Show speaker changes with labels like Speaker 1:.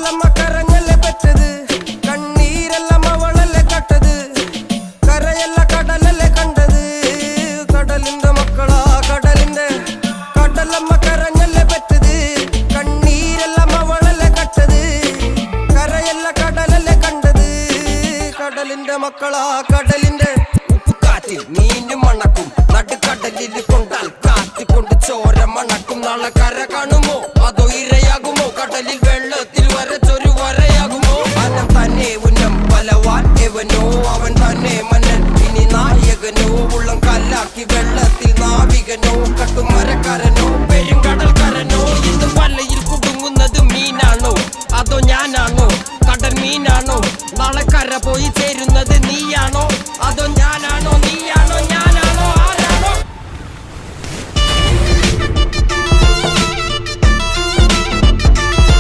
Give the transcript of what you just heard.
Speaker 1: കടലമ്മ കരഞ്ഞല്ലേ പെറ്റത്, കണ്ണീരെല്ലാം അവളല്ലേ കട്ടത്, കരയല്ല കടലല്ലേ കണ്ടത്. കടലിന്റെ മക്കളാ കടലിന്റെ, കടലമ്മ കരഞ്ഞല്ലേ പെറ്റത്, കണ്ണീരെല്ലാം അവളല്ലേ കട്ടത്, കരയല്ല കടലല്ലേ കണ്ടത്. കടലിന്റെ മക്കളാ കടലിന്റെ. ഉപ്പുകാറ്റിൽ മീനും മണക്കും, നടുക്കടലിൽ കൊണ്ടാൽ കാറ്റ് കൊണ്ട് ചോര മണക്കും. നാളെ കര കാണുമോ അതോ ഇരയാകുമോ, കടലിൽ വെള്ളത്തിൽ വരച്ചൊരു വരയാകുമോ. അനം തന്നെ ഉന്നം ബലവാൻ എവനോ, അവൻ തന്നെ മന്നൻ ഇനി നായകനോ. ഉള്ളം കല്ലാക്കി വെള്ളത്തിൽ നാവികനോ, കട്ടുമരക്കാരനോ പെരുങ്കടൽക്കാരനോ. ഇന്ന് വലയിൽ കുടുങ്ങുന്നത് മീനാണോ അതോ ഞാനാണോ, കടൽ മീനാണോ. നാളെ കര പോയി ചേരുന്നത് നീയാണോ അതോ ഞാനാണോ.